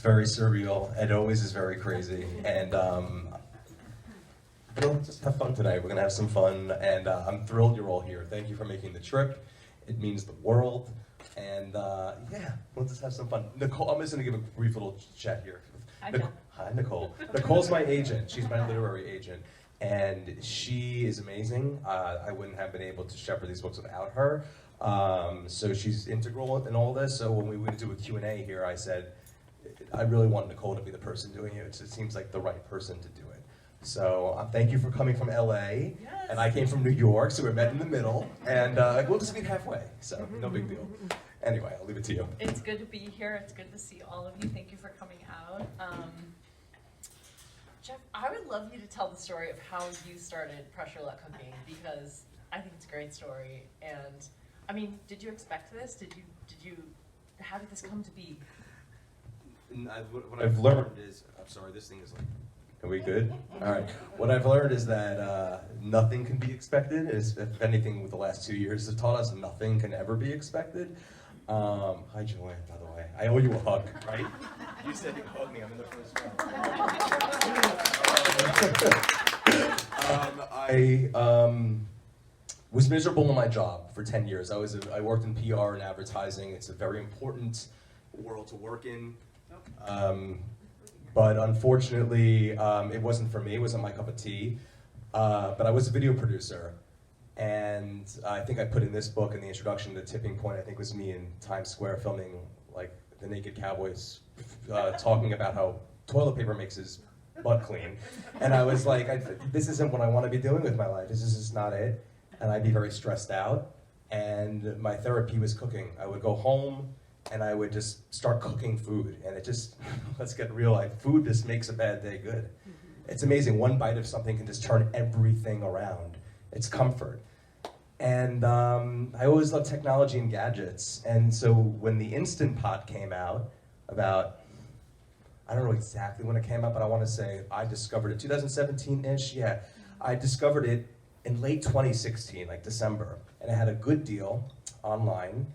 very surreal. It always is very crazy. And we'll just have fun tonight. We're going to have some fun. And I'm thrilled you're all here. Thank you for making the trip. It means the world. And yeah, we'll just have some fun. Nicole, I'm just going to give a brief little chat here. Hi, Nicole. Nicole's my agent. She's my literary agent. And she is amazing. I wouldn't have been able to shepherd these books without her. So she's integral in all this. So when we would do a Q&A here, I said, I really want Nicole to be the person doing it. It seems like the right person to do it. So thank you for coming from LA. Yes. And I came from New York, so we met in the middle. And we'll just meet halfway, so no big deal. Anyway, I'll leave it to you. It's good to be here. It's good to see all of you. Thank you for coming out. Jeff, I would love you to tell the story of how you started Tourtelot cooking, because I think it's a great story. And I mean, did you expect this? How did this come to be? What I've learned is, I'm sorry, this thing is like, are we good? All right. What I've learned is that nothing can be expected. If anything, with the last 2 years have taught us, nothing can ever be expected. Hi, Joanne, by the way. I owe you a hug, right? You said you'd hug me. I'm in the first row. I was miserable in my job for 10 years. I worked in PR and advertising. It's a very important world to work in. But unfortunately, it wasn't for me. It wasn't my cup of tea. But I was a video producer. And I think I put in this book in the introduction, the tipping point, I think, was me in Times Square filming like the naked cowboys talking about how toilet paper makes his butt clean. And I was like, this isn't what I want to be doing with my life. This is just not it. And I'd be very stressed out. And my therapy was cooking. I would go home and I would just start cooking food. And it just, let's get real, food just makes a bad day good. It's amazing. One bite of something can just turn everything around. It's comfort. And I always loved technology and gadgets. And so when the Instant Pot came out, about, I don't know exactly when it came out, but I want to say I discovered it 2017-ish, yeah. I discovered it in late 2016, like December. And I had a good deal online.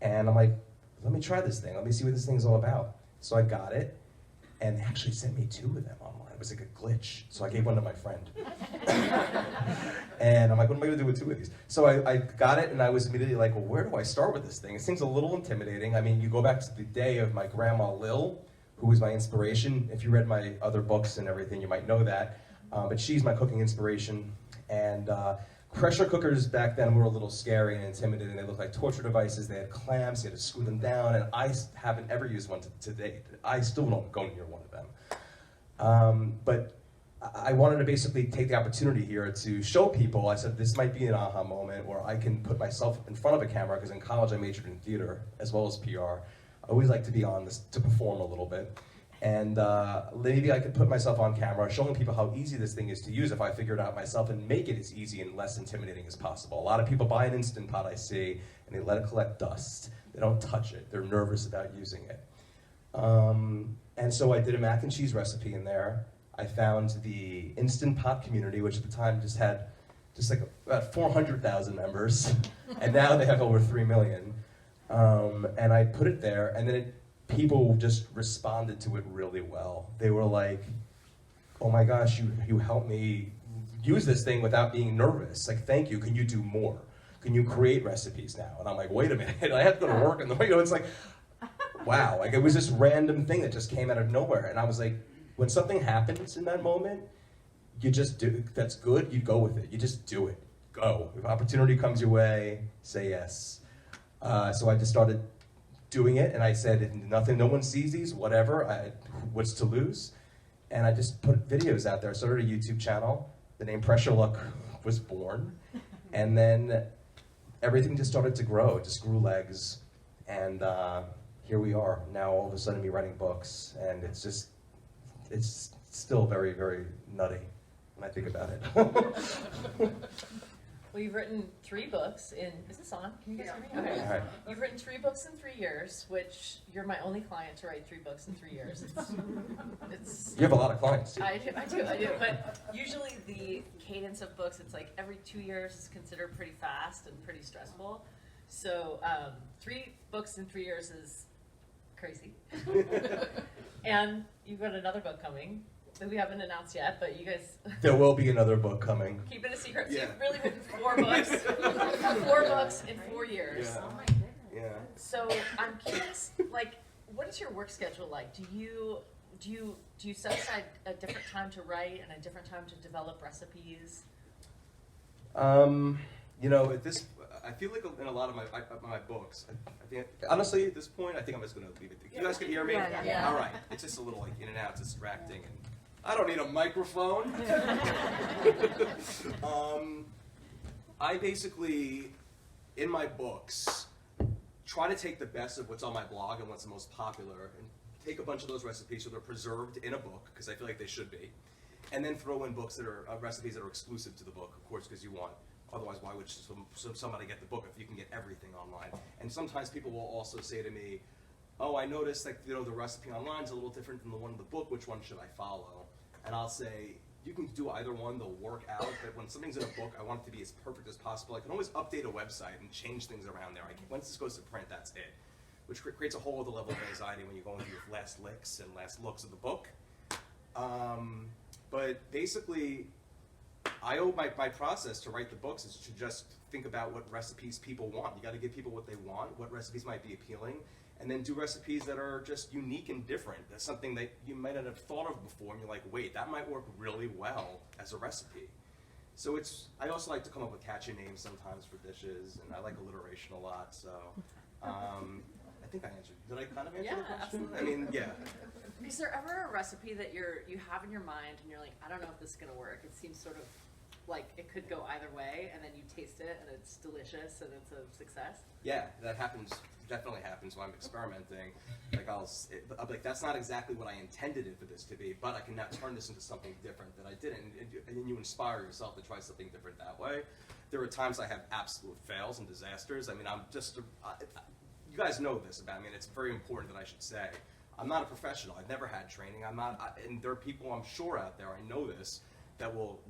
And I'm like, let me try this thing. Let me see what this thing's all about. So I got it. And they actually sent me 2 of them online. It was like a glitch. So I gave one to my friend. And I'm like, what am I gonna do with 2 of these? So I got it and I was immediately like, well, where do I start with this thing? It seems a little intimidating. I mean, you go back to the day of my grandma Lil, who was my inspiration. If you read my other books and everything, you might know that. But she's my cooking inspiration. And pressure cookers back then were a little scary and intimidating. They looked like torture devices. They had clamps, you had to screw them down, and I haven't ever used one to date. I still don't go near one of them. But I wanted to basically take the opportunity here to show people, I said this might be an aha moment where I can put myself in front of a camera, because in college I majored in theater as well as PR. I always like to be on this, to perform a little bit. And maybe I could put myself on camera, showing people how easy this thing is to use if I figure it out myself, and make it as easy and less intimidating as possible. A lot of people buy an Instant Pot, I see, and they let it collect dust. They don't touch it. They're nervous about using it. And so I did a mac and cheese recipe in there. I found the Instant Pot community, which at the time just had like about 400,000 members, and now they have over 3 million. And I put it there, and then people just responded to it really well. They were like, oh my gosh, you helped me use this thing without being nervous. Like, thank you, can you do more? Can you create recipes now? And I'm like, wait a minute, I have to go to work, and it's like, wow, like it was this random thing that just came out of nowhere. And I was like, when something happens in that moment, you just do, that's good, you go with it. You just do it, go. If opportunity comes your way, say yes. So I just started doing it, and I said, if no one sees these, whatever, what's to lose? And I just put videos out there. I started a YouTube channel. The name Pressure Luck was born. And then everything just started to grow. It just grew legs. And here we are. Now all of a sudden me writing books, and it's still very, very nutty when I think about it. Well, you've written 3 books in, is this on? Can you guys hear me? Okay. All right. You've written 3 books in 3 years, which you're my only client to write 3 books in 3 years. It's You have a lot of clients too. I do. But usually the cadence of books, it's like every 2 years is considered pretty fast and pretty stressful. So 3 books in 3 years is crazy. And you've got another book coming that we haven't announced yet, but you guys There will be another book coming. keep it a secret. So Yeah. you've really written 4 books, 4 books in 4 years. Yeah. Oh my goodness. Yeah. So I'm curious, like, what is your work schedule like? Do you set aside a different time to write and a different time to develop recipes? You know, I feel like in a lot of my books, I think, honestly, at this point, I think I'm just going to leave it. You guys can hear me? Yeah. All right. It's just a little like in and out, it's distracting, and I don't need a microphone. I basically, in my books, try to take the best of what's on my blog and what's the most popular, and take a bunch of those recipes so they're preserved in a book, because I feel like they should be, and then throw in books that are recipes that are exclusive to the book, of course, because you want. Otherwise, why would somebody get the book if you can get everything online? And sometimes people will also say to me, "Oh, I noticed that the recipe online is a little different than the one in the book. Which one should I follow?" And I'll say, "You can do either one; they'll work out. But when something's in a book, I want it to be as perfect as possible. I can always update a website and change things around there. Once this goes to print, that's it." Which creates a whole other level of anxiety when you go into your last licks and last looks of the book. But basically, I owe my process to write the books is to just think about what recipes people want. You got to give people what they want, what recipes might be appealing, and then do recipes that are just unique and different. That's something that you might not have thought of before, and you're like, wait, that might work really well as a recipe. So I also like to come up with catchy names sometimes for dishes, and I like alliteration a lot, so I think I answered. Did I kind of answer the question? Absolutely. I mean, yeah. Is there ever a recipe that you have in your mind and you're like, I don't know if this is gonna work? It seems sort of like it could go either way, and then you taste it and it's delicious and it's a success? Yeah, that happens. Definitely happens when I'm experimenting. Like I'll be like, that's not exactly what I intended it for this to be, but I can now turn this into something different that I didn't. And then you inspire yourself to try something different that way. There are times I have absolute fails and disasters. I mean, you guys know this about me, and it's very important that I should say. I'm not a professional. I've never had training. And there are people I'm sure out there, I know this, that will,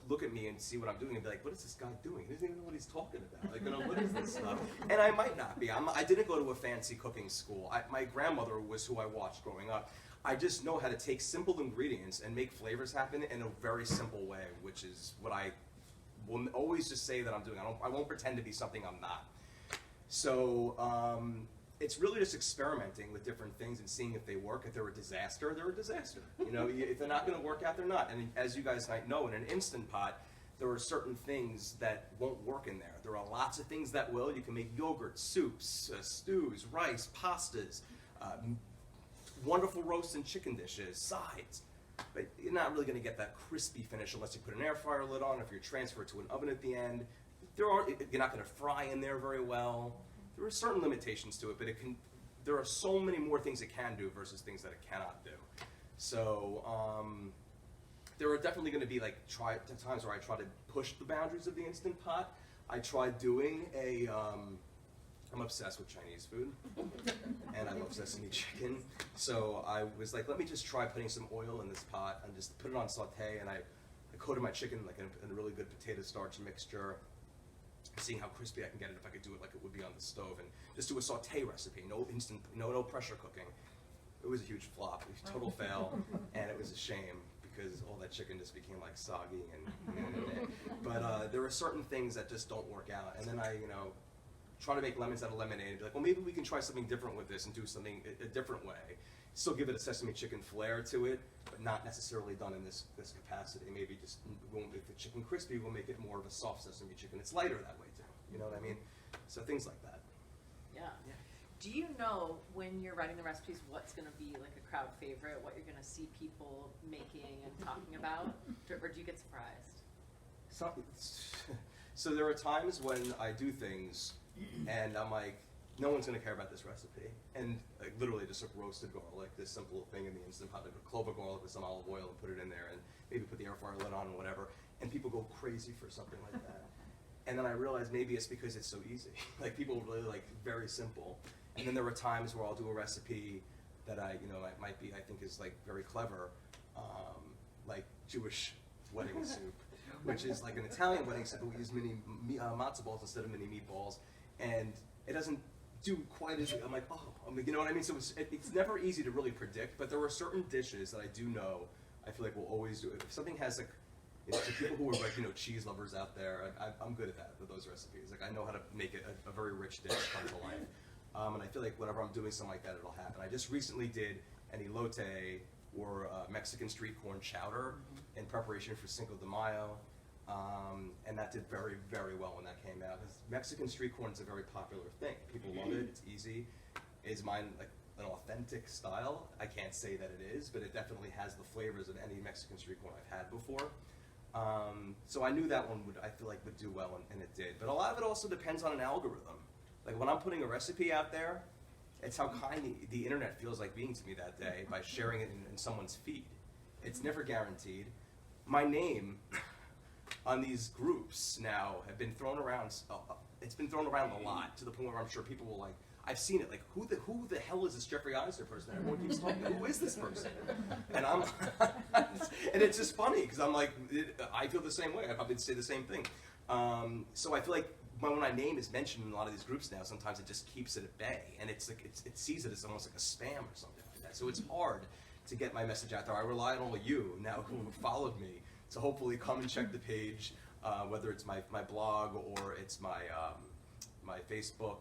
look at me and see what I'm doing and be like, what is this guy doing? He doesn't even know what he's talking about. Like, what is this stuff? And I might not be. I didn't go to a fancy cooking school. My grandmother was who I watched growing up. I just know how to take simple ingredients and make flavors happen in a very simple way, which is what I will always just say that I'm doing. I won't pretend to be something I'm not. So it's really just experimenting with different things and seeing if they work. If they're a disaster, they're a disaster. If they're not going to work out, they're not. And as you guys might know, in an Instant Pot, there are certain things that won't work in there. There are lots of things that will. You can make yogurt, soups, stews, rice, pastas, wonderful roast and chicken dishes, sides. But you're not really going to get that crispy finish unless you put an air fryer lid on, if you're transferred to an oven at the end. You're not going to fry in there very well. There are certain limitations to it, but there are so many more things it can do versus things that it cannot do. So there are definitely going to be times where I try to push the boundaries of the Instant Pot. I tried doing I'm obsessed with Chinese food, and I love sesame chicken. So I was like, let me just try putting some oil in this pot and just put it on saute, and I coated my chicken in a really good potato starch mixture, seeing how crispy I can get it if I could do it like it would be on the stove, and just do a saute recipe, no pressure cooking. It was a huge flop, a total fail, and it was a shame because all that chicken just became like soggy but there are certain things that just don't work out, and then I try to make lemons out of lemonade and be like, well, maybe we can try something different with this and do something a different way. Still give it a sesame chicken flair to it, but not necessarily done in this capacity. Maybe just we won't make the chicken crispy, we'll make it more of a soft sesame chicken. It's lighter that way too, you know what I mean? So things like that. Yeah. Do you know when you're writing the recipes what's going to be like a crowd favorite, what you're going to see people making and talking about, or do you get surprised? So there are times when I do things and I'm like, no one's going to care about this recipe. And literally just roasted garlic, this simple thing in the Instant Pot, like a clove of garlic with some olive oil and put it in there and maybe put the air fryer lid on and whatever. And people go crazy for something like that. And then I realize maybe it's because it's so easy. Like people really like very simple. And then there are times where I'll do a recipe that I think is like very clever, like Jewish wedding soup, which is like an Italian wedding soup, but we use mini matzo balls instead of mini meatballs. And it doesn't do quite as, I'm like, oh, you know what I mean? So it's never easy to really predict, but there are certain dishes that I do know, I feel like we'll always do. If something has like, to people who are like, cheese lovers out there, I'm good at that, with those recipes. Like, I know how to make it a very rich dish come to life. And I feel like whenever I'm doing something like that, it'll happen. I just recently did an elote, or Mexican street corn chowder, in preparation for Cinco de Mayo. And that did very, very well when that came out. Mexican street corn is a very popular thing. People love it, it's easy. Is mine like an authentic style? I can't say that it is, but it definitely has the flavors of any Mexican street corn I've had before. So I knew that one I feel like would do well, and it did. But a lot of it also depends on an algorithm. Like when I'm putting a recipe out there, it's how kind the internet feels like being to me that day by sharing it in someone's feed. It's never guaranteed. My name on these groups now have been thrown around. It's been thrown around a lot, to the point where I'm sure people will like, I've seen it, like, who the hell is this Jeffrey Eisner person? And everyone keeps talking, who is this person? And and it's just funny, because I'm like, I feel the same way. I probably say the same thing. So I feel like when my name is mentioned in a lot of these groups now, sometimes it just keeps it at bay, and it's like it sees it as almost like a spam or something like that. So it's hard to get my message out there. I rely on all of you now who have followed me to hopefully come and check the page, whether it's my blog or it's my my Facebook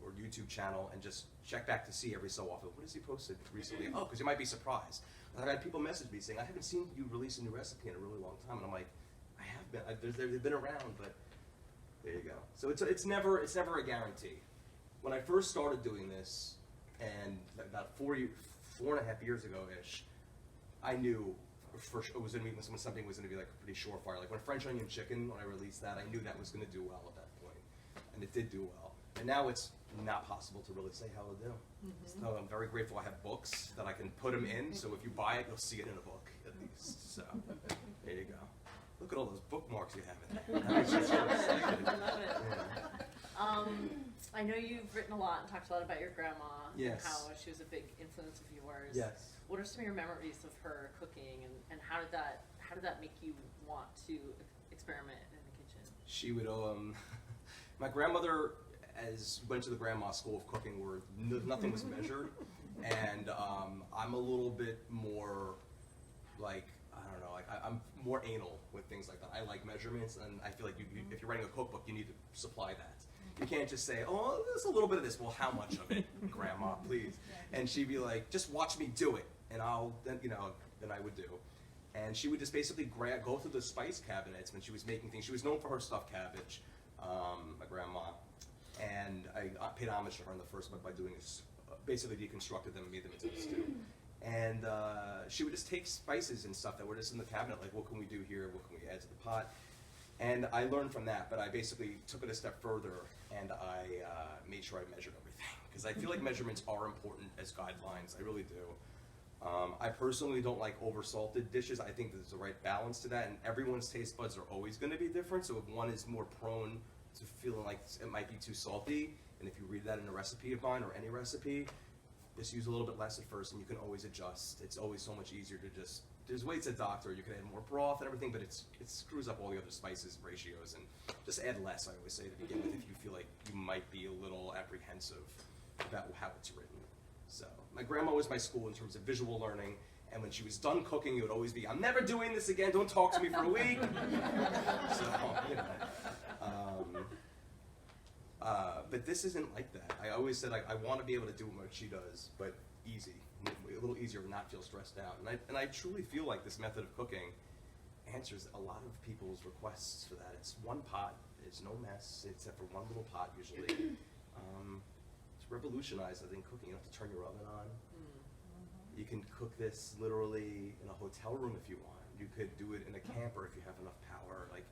or YouTube channel, and just check back to see every so often, what has he posted recently? Oh, because you might be surprised. I've had people message me saying, I haven't seen you release a new recipe in a really long time, and I'm like, I have been. They've been around, but there you go. So it's never a guarantee. When I first started doing this, and about 4.5 years ago-ish, I knew for sure it was going to be when something was going to be like a pretty surefire. Like when French onion chicken, when I released that, I knew that was going to do well at that point, and it did do well. And now it's not possible to really say how it'll do. So I'm very grateful I have books that I can put them in, so if you buy it, you'll see it in a book, at least. So, there you go. Look at all those bookmarks you have in there. That makes me so excited. I love it. I know you've written a lot and talked a lot about your grandma, Yes. and how she was a big influence of yours. Yes. What are some of your memories of her cooking, and how did that make you want to experiment in the kitchen? She would, my grandmother went to the grandma school of cooking where nothing was measured, and I'm a little bit more like, I don't know, like I'm more anal with things like that. I like measurements, and I feel like if you're writing a cookbook, you need to supply that. You can't just say, oh, there's a little bit of this. Well, how much of it, Grandma, please? And she'd be like, just watch me do it, and then I would do. And she would just basically go through the spice cabinets when she was making things. She was known for her stuffed cabbage, my grandma. And I paid homage to her in the first book by doing this, basically deconstructed them and made them into a stew. And she would just take spices and stuff that were just in the cabinet, like what can we do here, what can we add to the pot? And I learned from that, but I basically took it a step further, and I made sure I measured everything. Because I feel like measurements are important as guidelines, I really do. I personally don't like over-salted dishes. I think there's the right balance to that, and everyone's taste buds are always going to be different, so if one is more prone to feeling like it might be too salty, and if you read that in a recipe of mine or any recipe, just use a little bit less at first, and you can always adjust. It's always so much easier to just, there's ways to doctor, you can add more broth and everything, but it screws up all the other spices ratios, and just add less, I always say, to begin with, if you feel like you might be a little apprehensive about how it's written. So, my grandma was my school in terms of visual learning, and when she was done cooking, it would always be, I'm never doing this again, don't talk to me for a week. So, but this isn't like that. I always said I want to be able to do what she does, but easy, a little easier to not feel stressed out. And I truly feel like this method of cooking answers a lot of people's requests for that. It's one pot, it's no mess, except for one little pot usually. It's revolutionized, I think, cooking. You don't have to turn your oven on. You can cook this literally in a hotel room if you want. You could do it in a camper if you have enough power. Like,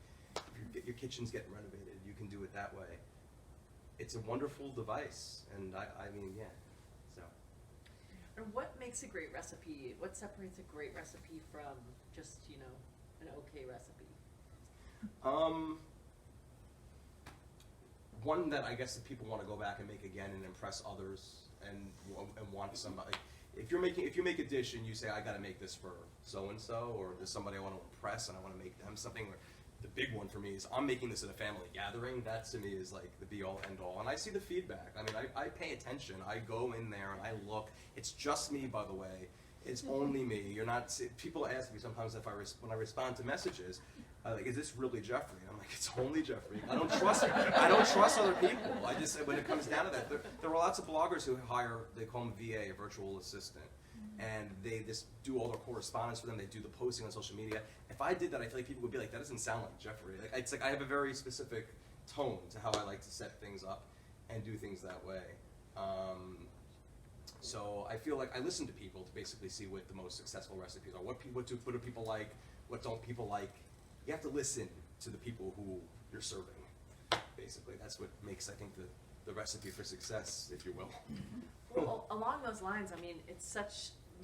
if your kitchen's getting renovated, you can do it that way. It's a wonderful device, and I mean, yeah, so. And what makes a great recipe? What separates a great recipe from just, an okay recipe? One that I guess that people want to go back and make again and impress others and want somebody. If you make a dish and you say, I got to make this for so-and-so, or there's somebody I want to impress and I want to make them something, the big one for me is I'm making this at a family gathering. That to me is like the be all end all. And I see the feedback. I mean, I pay attention. I go in there and I look. It's just me, by the way. It's only me. You're not. People ask me sometimes if when I respond to messages, like, is this really Jeffrey? And I'm like, it's only Jeffrey. I don't trust. I don't trust other people. I just, when it comes down to that, there are lots of bloggers who hire. They call them VA, a virtual assistant. And they just do all their correspondence for them. They do the posting on social media. If I did that, I feel like people would be like, that doesn't sound like Jeffrey. Like, it's like I have a very specific tone to how I like to set things up and do things that way. So I feel like I listen to people to basically see what the most successful recipes are. What do people like? What don't people like? You have to listen to the people who you're serving. Basically, that's what makes, I think, the recipe for success, if you will. Well, along those lines, I mean,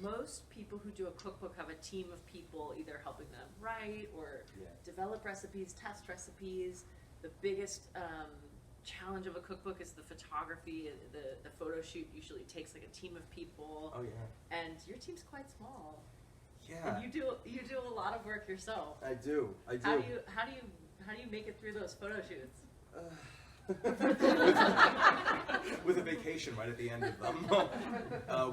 most people who do a cookbook have a team of people either helping them write or develop recipes, test recipes. The biggest challenge of a cookbook is the photography. The photo shoot usually takes like a team of people. Oh yeah. And your team's quite small. Yeah. And you do a lot of work yourself. I do. How do you make it through those photo shoots? With a vacation right at the end of them.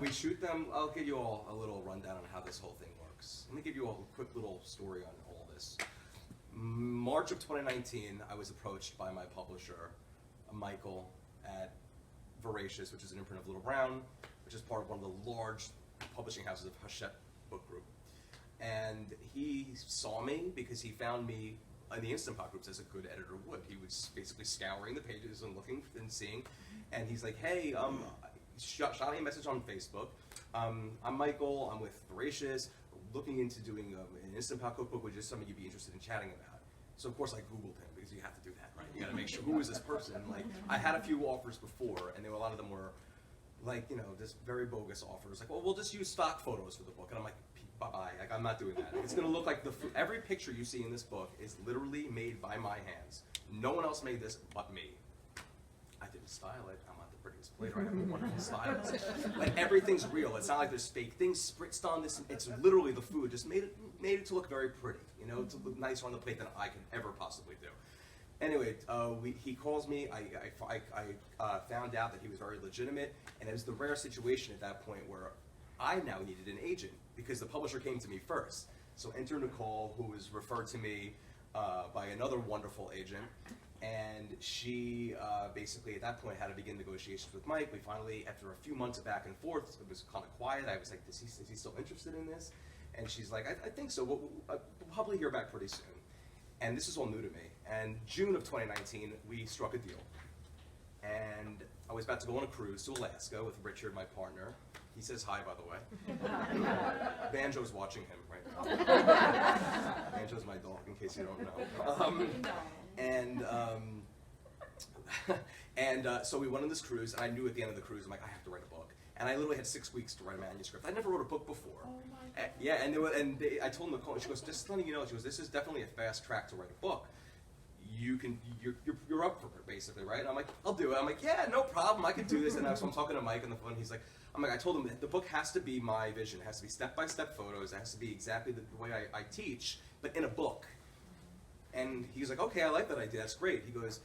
We shoot them. I'll give you all a little rundown on how this whole thing works. Let me give you all a quick little story on all this. March of 2019, I was approached by my publisher, Michael, at Voracious, which is an imprint of Little Brown, which is part of one of the large publishing houses of Hachette Book Group. And he saw me because he found me in the Instant Pot groups as a good editor would. He was basically scouring the pages and looking and seeing, and he's like, hey, shot me a message on Facebook. I'm Michael, I'm with Voracious, looking into doing an Instant Pot cookbook, which is something you'd be interested in chatting about. So of course I Googled him, because you have to do that, right? You gotta make sure, who is this person? Like, I had a few offers before, and a lot of them were like, just very bogus offers. Like, well, we'll just use stock photos for the book. And I'm like, bye-bye, like, I'm not doing that. It's gonna look like every picture you see in this book is literally made by my hands. No one else made this but me. I didn't style it. I'm not the prettiest plater. I have a wonderful stylist. Like, everything's real. It's not like there's fake things spritzed on this. It's literally the food. Just made it to look very pretty, to look nicer on the plate than I could ever possibly do. Anyway, he calls me. I found out that he was very legitimate, and it was the rare situation at that point where I now needed an agent because the publisher came to me first. So enter Nicole, who was referred to me by another wonderful agent, and she basically at that point had to begin negotiations with Mike. We finally, after a few months of back and forth, it was kind of quiet. I was like, is he still interested in this? And she's like, I think so. We'll probably hear back pretty soon. And this is all new to me. And June of 2019, we struck a deal. And I was about to go on a cruise to Alaska with Richard, my partner. He says hi, by the way. Banjo's watching him right now. Banjo's my dog, in case you don't know. So we went on this cruise, and I knew at the end of the cruise, I'm like, I have to write a book. And I literally had 6 weeks to write a manuscript. I never wrote a book before. Oh my God. Yeah, I told Nicole, and she goes, just letting you know, she goes, this is definitely a fast track to write a book. You're up for it, basically, right? And I'm like, I'll do it. I'm like, yeah, no problem, I can do this. And so I'm talking to Mike on the phone. He's like, I told him the book has to be my vision. It has to be step-by-step photos. It has to be exactly the way I teach, but in a book. And he's like, okay, I like that idea. That's great. He goes,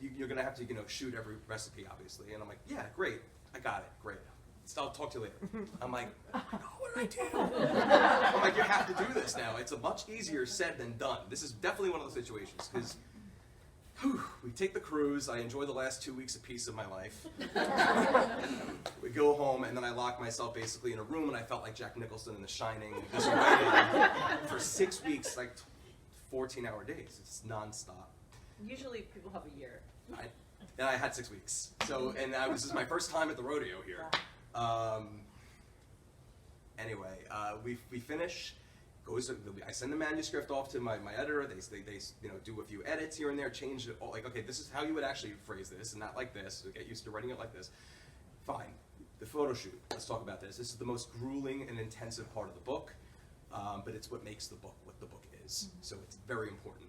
you're gonna have to, shoot every recipe, obviously. And I'm like, yeah, great. I got it. Great. I'll talk to you later. I'm like, oh my God, what did I do? I'm like, you have to do this now. It's a much easier said than done. This is definitely one of those situations because we take the cruise. I enjoy the last 2 weeks apiece of my life. We go home, and then I lock myself basically in a room, and I felt like Jack Nicholson in The Shining, just writing for 6 weeks, like 14-hour days. It's nonstop. Usually people have a year. And I had 6 weeks. So, and this is my first time at the rodeo here. Anyway, we finish. I send the manuscript off to my editor. They do a few edits here and there, change it. Like, okay, this is how you would actually phrase this, and not like this. So get used to writing it like this. Fine. The photo shoot. Let's talk about this. This is the most grueling and intensive part of the book, but it's what makes the book what the book is. So it's very important.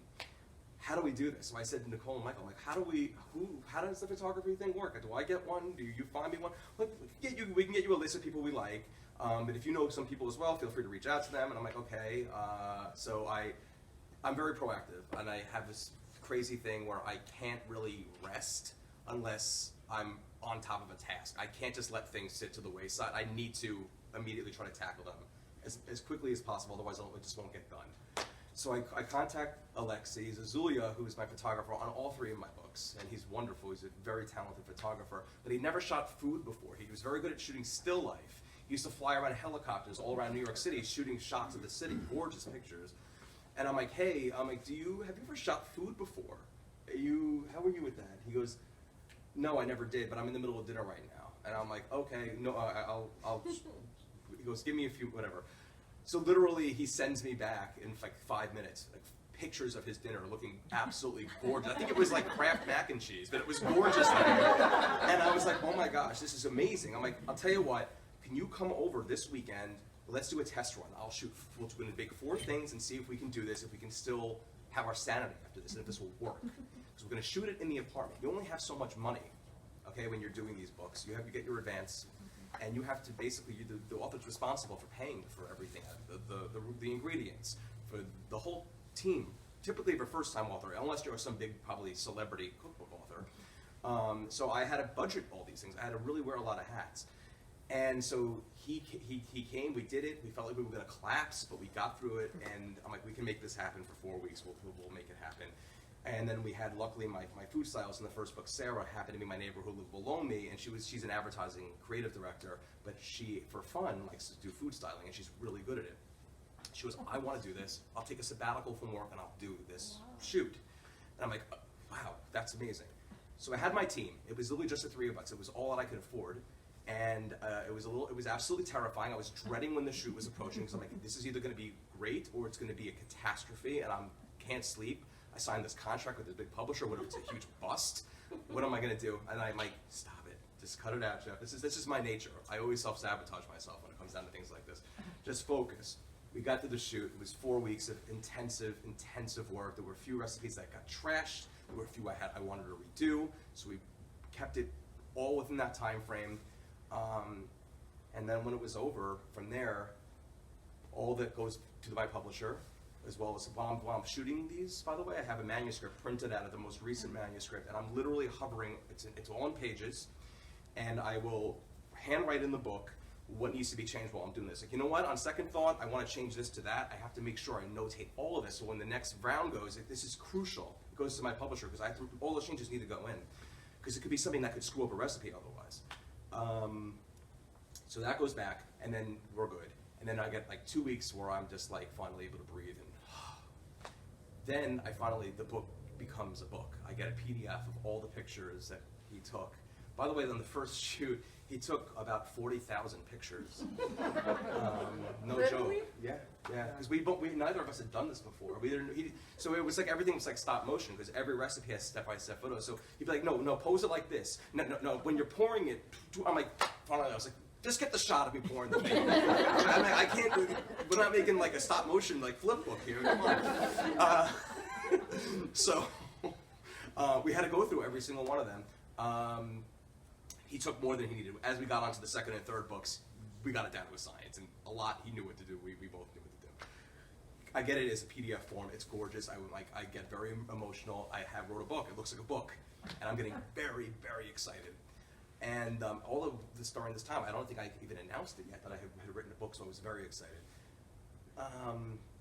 How do we do this? So I said to Nicole and Michael, I'm like, how does the photography thing work? Do I get one? Do you find me one? Like, we can get you a list of people we like, but if you know some people as well, feel free to reach out to them. And I'm like, okay. So I'm very proactive, and I have this crazy thing where I can't really rest unless I'm on top of a task. I can't just let things sit to the wayside. I need to immediately try to tackle them as quickly as possible, otherwise it just won't get done. So I contact Alexei Zazulia, who is my photographer on all 3 of my books, and he's wonderful. He's a very talented photographer, but he never shot food before. He was very good at shooting still life. He used to fly around helicopters all around New York City shooting shots of the city, gorgeous pictures. And I'm like, hey, have you ever shot food before? How are you with that? He goes, no, I never did, but I'm in the middle of dinner right now. And I'm like, okay, no, I'll he goes, give me a few, whatever. So literally he sends me back in like 5 minutes, like pictures of his dinner looking absolutely gorgeous. I think it was like Kraft mac and cheese, but it was gorgeous. And I was like, oh my gosh, this is amazing. I'm like, I'll tell you what, can you come over this weekend? Let's do a test run. We're going to make 4 things and see if we can do this, if we can still have our sanity after this, and if this will work. Because we're going to shoot it in the apartment. You only have so much money, okay, when you're doing these books. You have to get your advance, and you have to basically, the author's responsible for paying for everything, the ingredients, for the whole team. Typically for first-time author, unless you're some big, probably celebrity cookbook author. So I had to budget all these things. I had to really wear a lot of hats. And so he came, we did it, we felt like we were going to collapse, but we got through it, and I'm like, we can make this happen for 4 weeks, we'll make it happen. And then we had, luckily, my food stylist in the first book, Sarah, happened to be my neighbor who lived below me, and she's an advertising creative director, but she, for fun, likes to do food styling, and she's really good at it. She goes, I want to do this, I'll take a sabbatical from work and I'll do this shoot. And I'm like, wow, that's amazing. So I had my team, it was literally just the 3 of us, it was all that I could afford. And it was absolutely terrifying. I was dreading when the shoot was approaching, because I'm like, this is either going to be great or it's going to be a catastrophe, and I can't sleep. I signed this contract with this big publisher. What if it's a huge bust? What am I going to do? And I'm like, stop it. Just cut it out, Jeff. This is my nature. I always self-sabotage myself when it comes down to things like this. Just focus. We got to the shoot. It was 4 weeks of intensive work. There were a few recipes that got trashed. There were a few I wanted to redo. So we kept it all within that time frame. And then when it was over, from there, all that goes to my publisher, as well as while I'm shooting these, by the way, I have a manuscript printed out of the most recent manuscript, and I'm literally hovering, it's all in pages, and I will handwrite in the book what needs to be changed while I'm doing this. Like, you know what, on second thought, I want to change this to that. I have to make sure I notate all of this, so when the next round goes, if this is crucial, it goes to my publisher, because all those changes need to go in, because it could be something that could screw up a recipe otherwise. So that goes back, and then we're good. And then I get like 2 weeks where I'm just like finally able to breathe, and then the book becomes a book. I get a PDF of all the pictures that he took. By the way, on the first shoot, he took about 40,000 pictures. No joke. Yeah. Because we neither of us had done this before. So it was like everything was like stop motion, because every recipe has step-by-step photos. So he'd be like, no, pose it like this. No. When you're pouring it, I'm like, finally, I was like, just get the shot of me pouring the thing. I can't. We're not making like a stop motion like flip book here. Come on. So we had to go through every single one of them. He took more than he needed. As we got onto the second and third books, we got it down to a science, and a lot he knew what to do. We both knew what to do. I get it as a PDF form. It's gorgeous. I get very emotional. I wrote a book. It looks like a book, and I'm getting very, very excited. And all of this during this time, I don't think I even announced it yet that I had written a book, so I was very excited.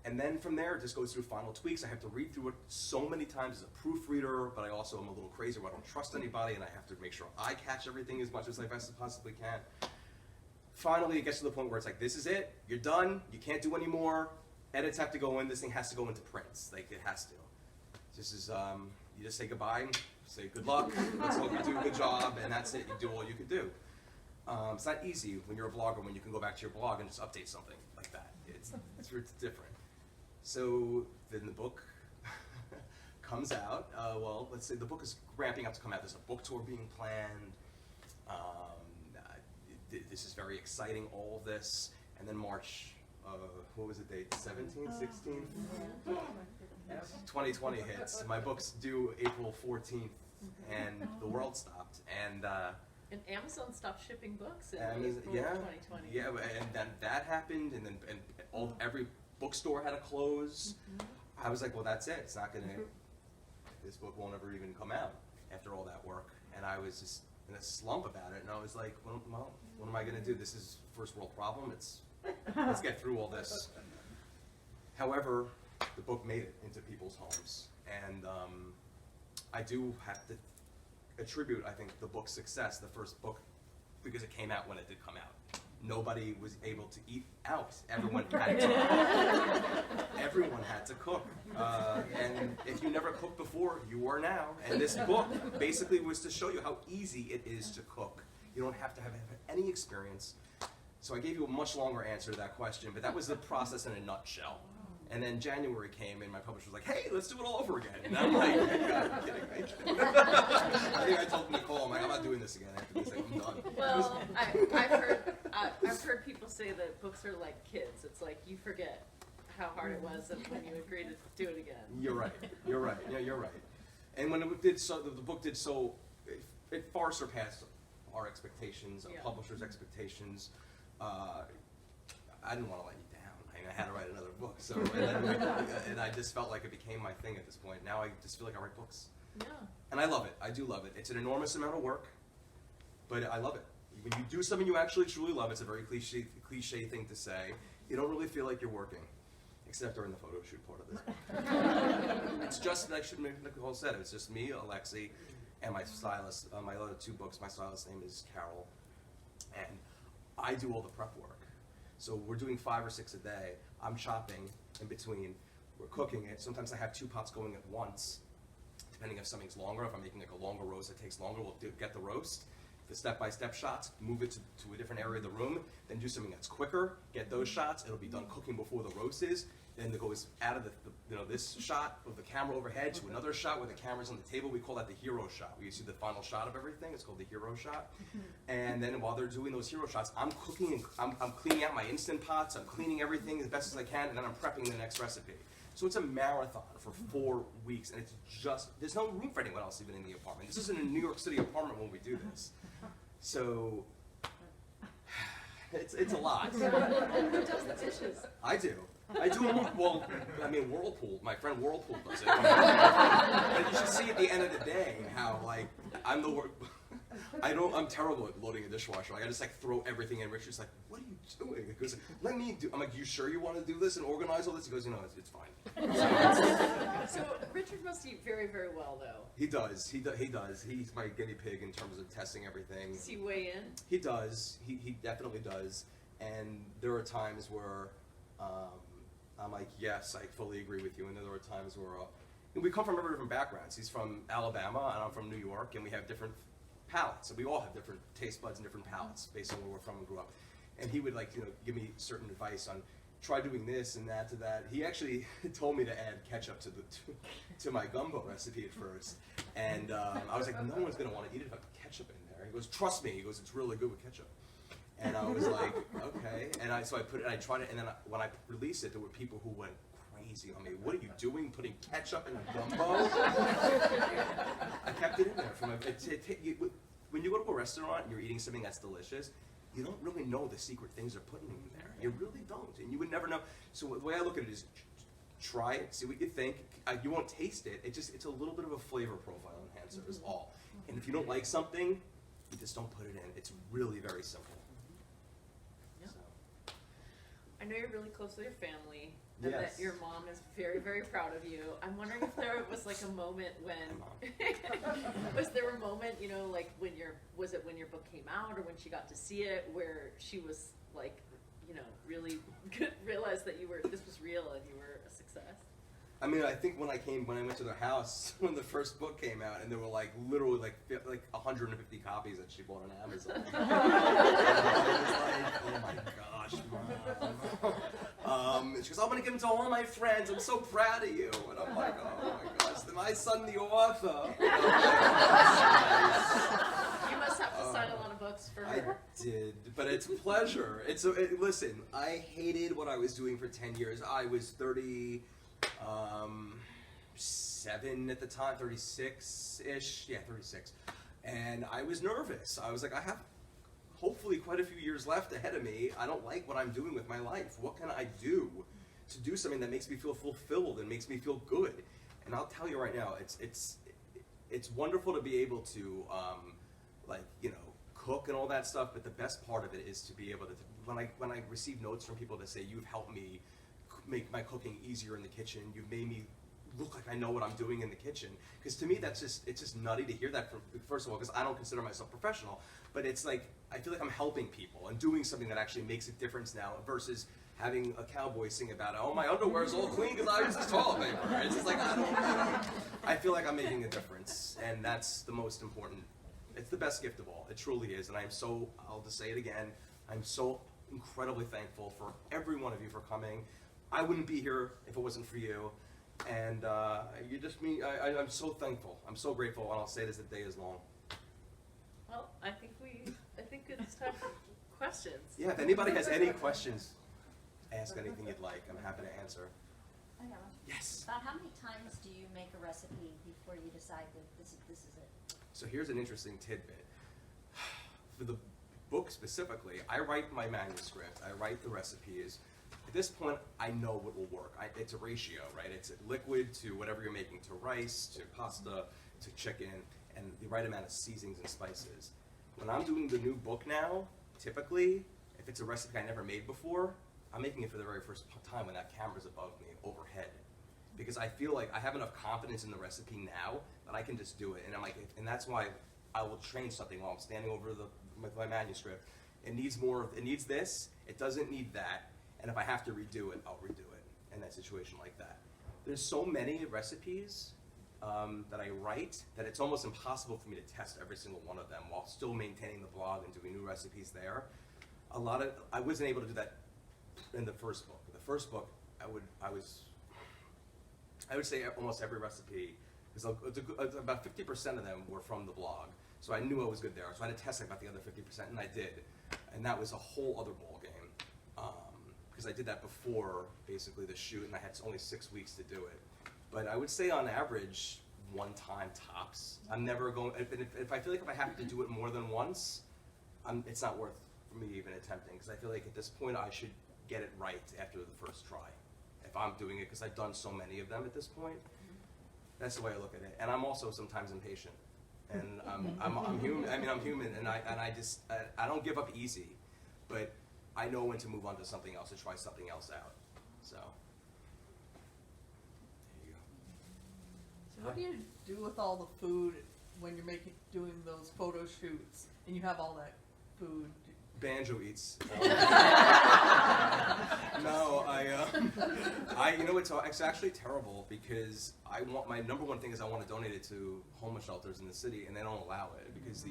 And then from there, it just goes through final tweaks. I have to read through it so many times as a proofreader, but I also am a little crazy where I don't trust anybody, and I have to make sure I catch everything as much as I possibly can. Finally, it gets to the point where it's like, this is it, you're done, you can't do any more, edits have to go in, this thing has to go into prints, like it has to. This is, you just say goodbye, say good luck, let's hope you do a good job, and that's it, you do all you can do. It's not easy when you're a blogger, when you can go back to your blog and just update something like that. It's different. So then the book comes out. Well, let's say the book is ramping up to come out. There's a book tour being planned. This is very exciting, all of this. And then March, what was the date, 17th, 16th? 2020 hits. My book's due April 14th, and the world stopped. And Amazon stopped shipping books in April of 2020. Yeah, and then that happened, and then every bookstore had to close. I was like, well, that's it. It's not gonna, this book won't ever even come out after all that work. And I was just in a slump about it. And I was like, well, what am I gonna do? This is first world problem. Let's get through all this. However, the book made it into people's homes. And I do have to attribute, I think, the book's success, the first book, because it came out when it did come out. Nobody was able to eat out. Everyone had to. Everyone had to cook. And if you never cooked before, you are now. And this book basically was to show you how easy it is to cook. You don't have to have any experience. So I gave you a much longer answer to that question, but that was the process in a nutshell. And then January came and my publisher was like, hey, let's do it all over again. And I'm like, God, I'm kidding, right? I think I told Nicole, I'm not doing this again after this thing, I'm done. Well, I've heard people say that books are like kids. It's like you forget how hard it was when you agree to do it again. You're right. Yeah, you're right. And when it did so, the book did so, it far surpassed our expectations, our publisher's expectations. I didn't want to let you down. I had to write another book. So, and I just felt like it became my thing at this point. Now I just feel like I write books. Yeah. And I love it. I do love it. It's an enormous amount of work, but I love it. When you do something you actually truly love, it's a very cliche thing to say. You don't really feel like you're working, except during the photo shoot part of this book. It's just, like Nicole said, it's just me, Alexi, and my stylist. My other two books, my stylist's name is Carol, and I do all the prep work. So we're doing 5 or 6 a day. I'm chopping in between. We're cooking it. Sometimes I have 2 pots going at once, depending if something's longer. If I'm making like a longer roast that takes longer, we'll get the roast, the step-by-step shots, move it to a different area of the room, then do something that's quicker, get those shots. It'll be done cooking before the roast is. Then it goes out of this shot of the camera overhead to another shot where the camera's on the table. We call that the hero shot. We see the final shot of everything. It's called the hero shot. And then while they're doing those hero shots, I'm cooking and I'm cleaning out my Instant Pots. I'm cleaning everything as best as I can, and then I'm prepping the next recipe. So it's a marathon for 4 weeks, and it's just, there's no room for anyone else even in the apartment. This isn't a New York City apartment when we do this. So it's a lot. Who does the dishes? I do. I do them, well, I mean, Whirlpool, my friend Whirlpool does it. But you should see at the end of the day how, like, I'm terrible at loading a dishwasher. Like, I just, like, throw everything in. Richard's like, what are you doing? He goes, let me do, I'm like, you sure you want to do this and organize all this? He goes, you know, it's fine. So Richard must eat very, very well, though. He does. He does. He's my guinea pig in terms of testing everything. Does he weigh in? He does. He definitely does. And there are times where I'm like, yes, I fully agree with you. And then there are times where we come from very different backgrounds. He's from Alabama, and I'm from New York, and we have different palates. And we all have different taste buds and different palates based on where we're from and grew up. And he would, like, you know, give me certain advice on try doing this and that to that. He actually told me to add ketchup to my gumbo recipe at first. And I was like, no one's going to want to eat it if I put ketchup in there. He goes, trust me. He goes, it's really good with ketchup. And I was like, okay. And so I put it, I tried it, and then when I released it, there were people who went crazy on me. What are you doing, putting ketchup in a gumbo? I kept it in there. When you go to a restaurant and you're eating something that's delicious, you don't really know the secret things they're putting in there. You really don't, and you would never know. So the way I look at it is, try it, see what you think. You won't taste it. It's a little bit of a flavor profile enhancer is all. And if you don't like something, you just don't put it in. It's really very simple. I know you're really close with your family, and Yes. that your mom is very, very proud of you. I'm wondering if there was like a moment when, was there a moment, you know, like when was it when your book came out or when she got to see it, where she was like, you know, really realized that this was real and you were a success? I mean, I think when I went to their house when the first book came out, and there were like literally like 150 copies that she bought on Amazon. And I was like, oh my gosh, Mom. She goes, I'm gonna give them to all my friends. I'm so proud of you. And I'm like, oh my gosh, my son, the author. You must have to sign a lot of books for her. I did, but it's a pleasure. Listen, I hated what I was doing for 10 years. I was 37 at the time, 36-ish, yeah, 36. And I was nervous. I was like, I have hopefully quite a few years left ahead of me. I don't like what I'm doing with my life. What can I do to do something that makes me feel fulfilled and makes me feel good. And I'll tell you right now, it's wonderful to be able to like, you know, cook and all that stuff, but the best part of it is to be able to, when I receive notes from people that say, you've helped me make my cooking easier in the kitchen, you've made me look like I know what I'm doing in the kitchen. Because to me, it's just nutty to hear that, first of all, because I don't consider myself professional, but it's like, I feel like I'm helping people and doing something that actually makes a difference now versus having a cowboy sing about, oh, my underwear is all clean because I use this toilet paper. It's just like, I feel like I'm making a difference, and that's the most important. It's the best gift of all. It truly is, and I'll just say it again, I'm so incredibly thankful for every one of you for coming. I wouldn't be here if it wasn't for you, and you just mean, I'm so thankful. I'm so grateful, and I'll say this, the day is long. Well, I think it's time for questions. Yeah, if anybody has any questions, ask anything you'd like. I'm happy to answer. I have one. Yes. About how many times do you make a recipe before you decide that this is it? So here's an interesting tidbit. For the book specifically, I write my manuscript, I write the recipes. At this point, I know what will work. It's a ratio, right? It's a liquid to whatever you're making, to rice, to pasta, to chicken, and the right amount of seasonings and spices. When I'm doing the new book now, typically, if it's a recipe I never made before, I'm making it for the very first time when that camera's above me, overhead. Because I feel like I have enough confidence in the recipe now that I can just do it. And I'm like, and that's why I will train something while I'm standing over with my manuscript. It needs more, it needs this, it doesn't need that. And if I have to redo it, I'll redo it in that situation like that. There's so many recipes that I write that it's almost impossible for me to test every single one of them while still maintaining the blog and doing new recipes there. I wasn't able to do that in the first book. The first book, I would say almost every recipe, because about 50% of them were from the blog. So I knew I was good there. So I had to test about the other 50%, and I did. And that was a whole other ball game. Because I did that before, basically, the shoot, and I had only 6 weeks to do it. But I would say on average, one time tops. I'm never going, if I feel like if I have to do it more than once, it's not worth for me even attempting. Because I feel like at this point, I should get it right after the first try. If I'm doing it, because I've done so many of them at this point. That's the way I look at it. And I'm also sometimes impatient. And I'm human. I mean, I'm human, and I don't give up easy, but I know when to move on to something else, to try something else out. So there you go. So what do you do with all the food when you're doing those photo shoots and you have all that food? Banjo eats. No, you know, it's actually terrible because my number one thing is I want to donate it to homeless shelters in the city, and they don't allow it because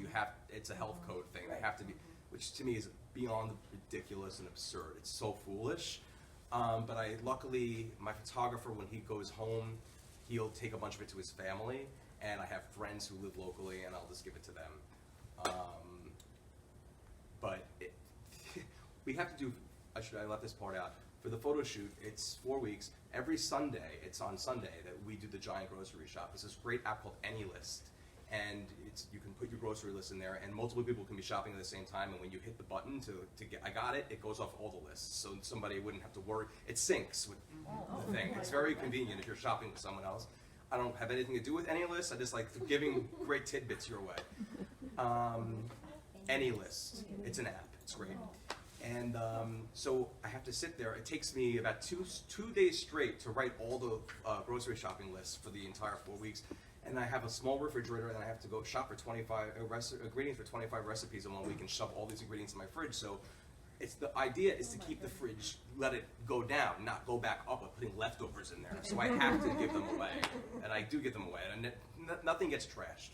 it's a health code thing. They have to be, which to me is beyond ridiculous and absurd. It's so foolish. But luckily, my photographer, when he goes home, he'll take a bunch of it to his family, and I have friends who live locally, and I'll just give it to them. But we have to do, I left this part out. For the photo shoot, it's 4 weeks. Every Sunday, it's on Sunday that we do the giant grocery shop. It's this great app called AnyList. And you can put your grocery list in there, and multiple people can be shopping at the same time. And when you hit the button to get, I got it, it goes off all the lists. So somebody wouldn't have to worry. It syncs with the thing. It's very convenient if you're shopping with someone else. I don't have anything to do with AnyList. I just like giving great tidbits your way. AnyList. It's an app. It's great. And so I have to sit there. It takes me about two days straight to write all the grocery shopping lists for the entire 4 weeks. And I have a small refrigerator, and I have to go shop for 25 ingredients for 25 recipes in 1 week and shove all these ingredients in my fridge. So the idea is to keep the fridge, let it go down, not go back up with putting leftovers in there. So I have to give them away, and I do give them away, and nothing gets trashed.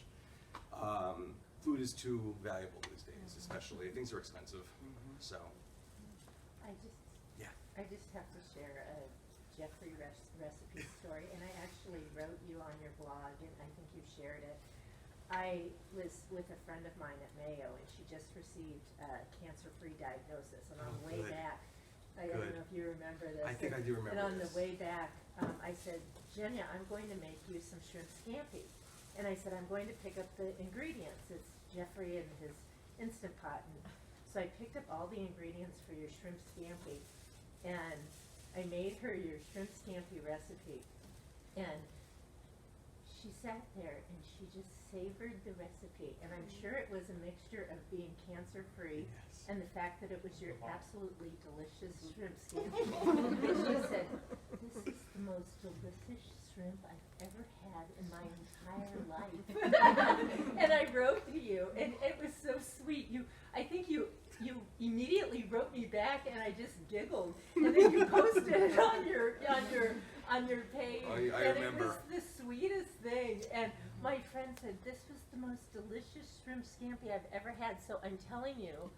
Food is too valuable these days, especially. Things are expensive, so. I just have to share a Jeffrey recipe story, and I actually wrote you on your blog, and I think you shared it. I was with a friend of mine at Mayo, and she just received a cancer-free diagnosis, and on the way back, I don't know if you remember this. I think I do remember. And on the way back, I said, Jenya, I'm going to make you some shrimp scampi. And I said, I'm going to pick up the ingredients. It's Jeffrey and his Instant Pot. And so I picked up all the ingredients for your shrimp scampi. And I made her your shrimp scampi recipe, and she sat there and she just savored the recipe, and I'm sure it was a mixture of being cancer-free and the fact that it was your absolutely delicious shrimp scampi. And she said, "This is the most delicious shrimp I've ever had in my entire life." And I wrote to you, and it was so sweet. I think you immediately wrote me back, and I just giggled. And then you posted it on your page, I and remember. it was the sweetest thing. And my friend said, "This was the most delicious shrimp scampi I've ever had." So I'm telling you,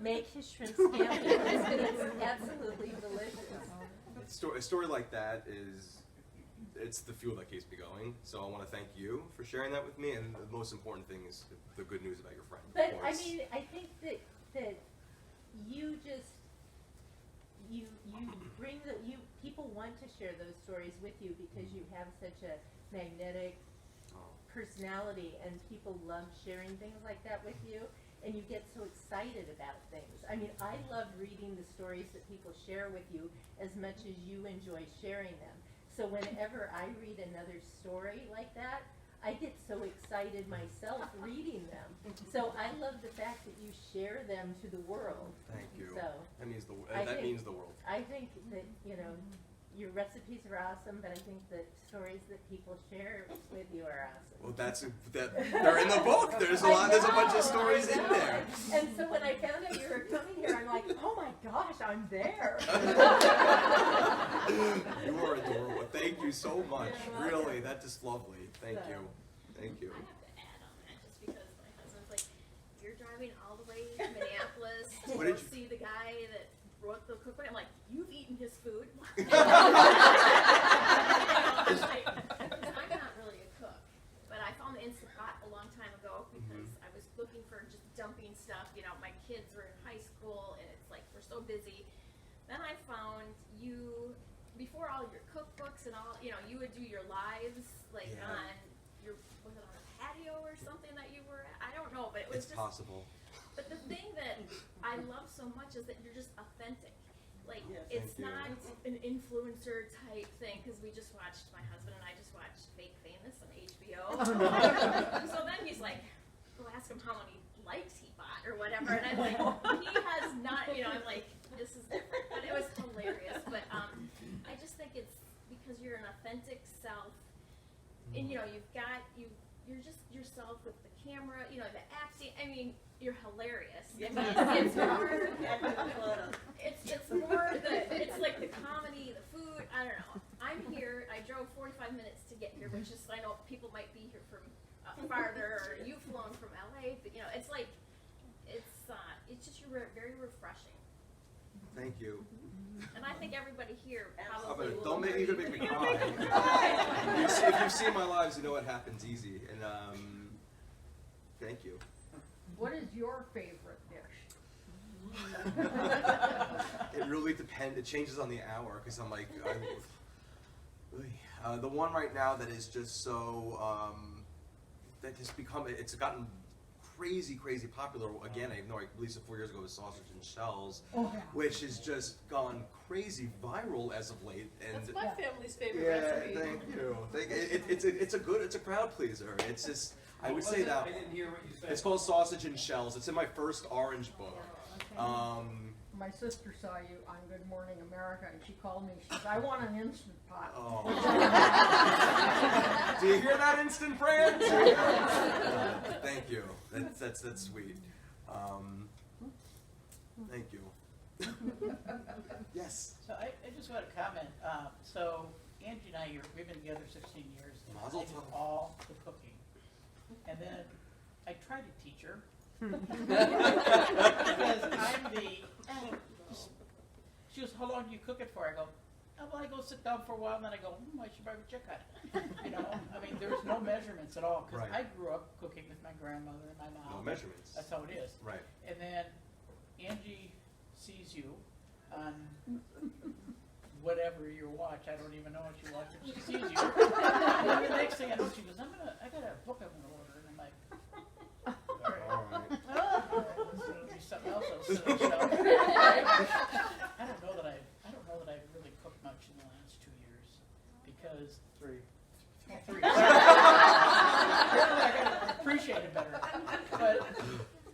make his shrimp scampi. It's absolutely delicious. A story like that it's the fuel that keeps me going. So I want to thank you for sharing that with me, and the most important thing is the good news about your friend. But of I course. mean, I think that you just you bring people want to share those stories with you because you have such a magnetic personality, and people love sharing things like that with you, and you get so excited about things. I mean, I love reading the stories that people share with you as much as you enjoy sharing them. So whenever I read another story like that, I get so excited myself reading them. So I love the fact that you share them to the world. Thank you. So That means I means the world. I think that, your recipes are awesome, but I think that stories that people share with you are awesome. Well, they're in the book. There's a bunch of stories in there. And so when I found out you were coming here, I'm like, oh my gosh, I'm there. You are adorable. Thank you so much. Really, that's just lovely. Thank you. Thank you. I have to add on that just because my husband's like, you're driving all the way to Minneapolis to What go did you- see the guy that wrote the cookbook. I'm like, you've eaten his food. I'm not really a cook, but I found the Instant Pot a long time ago because I was looking for just dumping stuff. My kids were in high school and it's like, we're so busy. Then I found you, before all your cookbooks and all, you would do your lives like Yeah. on was it on a patio or something that you were at? I don't know, but it was It's just. possible. But the thing that I love so much is that you're just authentic. Like, it's Thank you. not an influencer type thing, because my husband and I just watched Fake Famous on HBO. So then he's like, go ask him how many likes he bought or whatever. And I'm like, he has not, I'm like, this is different. But it was hilarious. But I just think it's because you're an authentic self. And you're just yourself with the camera, the acting. I mean, you're hilarious. It's more, it's like the comedy, the food. I don't know. I'm here. I drove 45 minutes to get here, which is, I know people might be here from farther, or you've flown from LA, but it's like, it's just very refreshing. Thank you. And I think everybody here probably will. Don't make agree. me cry. If you've seen my lives, you know it happens easy. And thank you. What is your favorite dish? It really depends. It changes on the hour because I'm like, the one right now that is just so that has become. It's gotten crazy popular. Again, I know I released it 4 years ago with Sausage and Shells, which has just gone crazy viral as of late. And That's my family's favorite yeah, recipe. thank you. It's a crowd pleaser. It's just I would say that I didn't hear what you said. it's called Sausage and Shells. It's in my first Orange book. My sister saw you on Good Morning America, and she called me. She said, "I want an Instant Pot." Oh. Do you hear that, Instant Friends? Thank you. That's sweet. Thank you. Yes. So I just want to comment. So Angie and I, we've been together 16 years, and Mazel I do tov. all the cooking. And then I try to teach her. Because she goes, how long do you cook it for? I go, oh, well, I go sit down for a while, and then I go, I should probably check on it. I mean, there's no measurements at all, because Right. I grew up cooking with my grandmother and my mom. No measurements. That's how it is. Right. And then Angie sees you on whatever you watch. I don't even know what you watch, but she sees you. And then the next thing I know, she goes, I got a book I'm gonna order. And I'm like, all right. All right. So it'll be something else I'll sit on the shelf. I don't know that I really cook it better.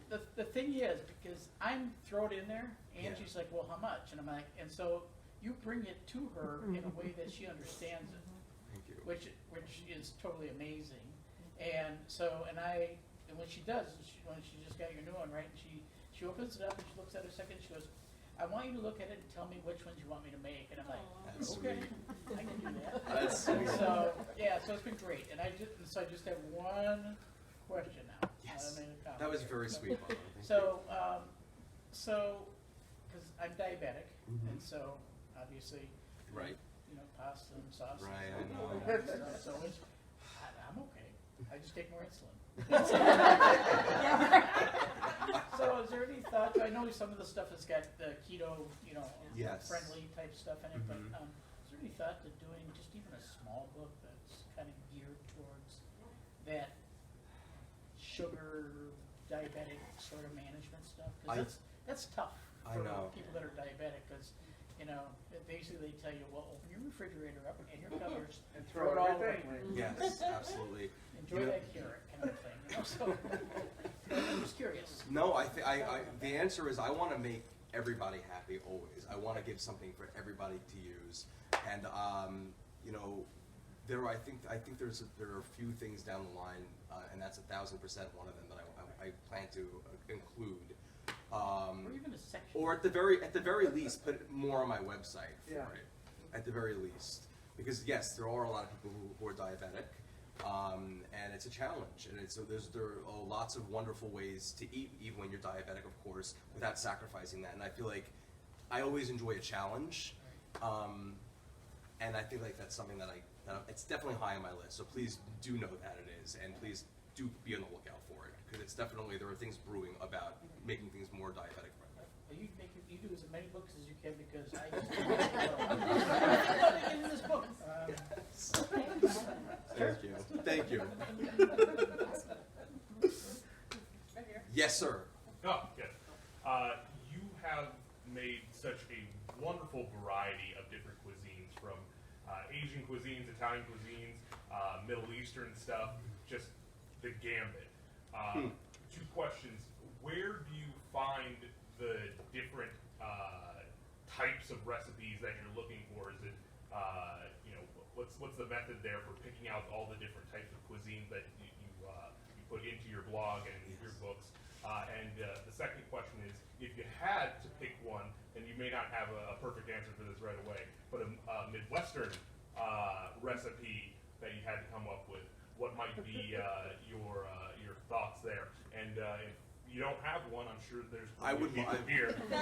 But the thing is, because I'm thrown in there, and she's like, well, how much? And I'm like, and so you bring it to her in a way that she understands it, Thank you. which is totally amazing. And so, and when she does, when she just got your new one, right, and she opens it up and she looks at it a second, she goes, I want you to look at it and tell me which ones you want me to make. And I'm like, That's okay, sweet. I can do that. That's sweet. So, yeah, so it's been great. And I just have one question now. Yes. I made a comment That was here. very sweet, Mama. Thank you. So, because I'm diabetic, Mhm. and so obviously, Right. you know, pasta and sauce. Right, and I know. all that stuff. So I'm okay. I just take more insulin. So is there any thought? I know some of the stuff has got the keto, you know, Yes. friendly type stuff in it, Mhm. but is there any thought to doing just even a small book that's kind of geared towards that sugar diabetic sort of management stuff? Because that's tough I for know. people that are diabetic, because you know, basically they tell you, well, open your refrigerator up and your cupboards and throw it all away. Yes, absolutely. Enjoy You know- that carrot kind of thing. You know? So I'm just curious. No, the answer is I want to make everybody happy always. I want to give something for everybody to use, and you know, I think there are a few things down the line, and that's 1,000% one of them that I plan to include. Or even a section. Or at the very least, put more on my website for it. At the very least, because yes, there are a lot of people who are diabetic, and it's a challenge. And there are lots of wonderful ways to eat, even when you're diabetic, of course, without sacrificing that. And I feel like I always enjoy a challenge, and I think like that's something that it's definitely high on my list. So please do know that it is, and please do be on the lookout for it, because it's definitely, there are things brewing about making things more diabetic friendly. You do as many books as you can, because I just I love to get in this book. Thank you. Thank you. Right here. Yes, sir. Oh, good. You have made such a wonderful variety of different cuisines, from Asian cuisines, Italian cuisines, Middle Eastern stuff, just the gambit. Two questions. Where do you find the different types of recipes that you're looking for? Is it, you know, what's the method there for picking out all the different types of cuisines that you put into your blog and your books? And the second question is, if you had to pick one, and you may not have a perfect answer for this right away, but a Midwestern recipe that you had to come up with, what might be your thoughts there? And if you don't have one, I'm sure there's people here. The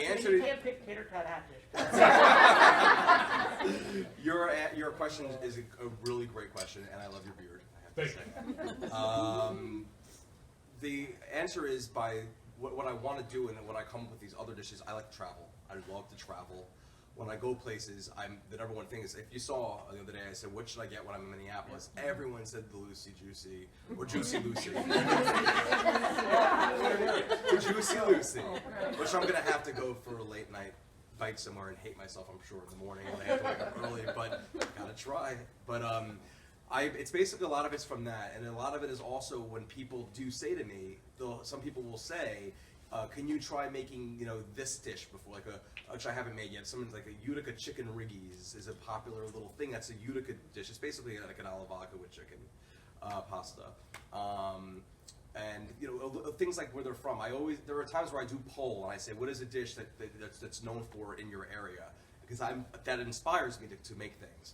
answer You to can't pick tater tot hot dish. your question is a really great question, and I love your beard, I have to say. The answer is by what I want to do, and when I come up with these other dishes, I like to travel. I love to travel. When I go places, the number one thing is, if you saw the other day, I said, what should I get when I'm in Minneapolis? Everyone said the Lucy Juicy, or Juicy Lucy. The Juicy Lucy, which I'm going to have to go for a late night bite somewhere and hate myself, I'm sure, in the morning when I have to wake up early, but gotta try. But it's basically, a lot of it's from that, and a lot of it is also when people do say to me, some people will say, can you try making, you know, this dish before, like which I haven't made yet. Someone's like a Utica chicken riggies is a popular little thing. That's a Utica dish. It's basically like an alla vodka with chicken pasta. And you know, things like where they're from. There are times where I do poll and I say, what is a dish that's known for in your area? Because that inspires me to make things.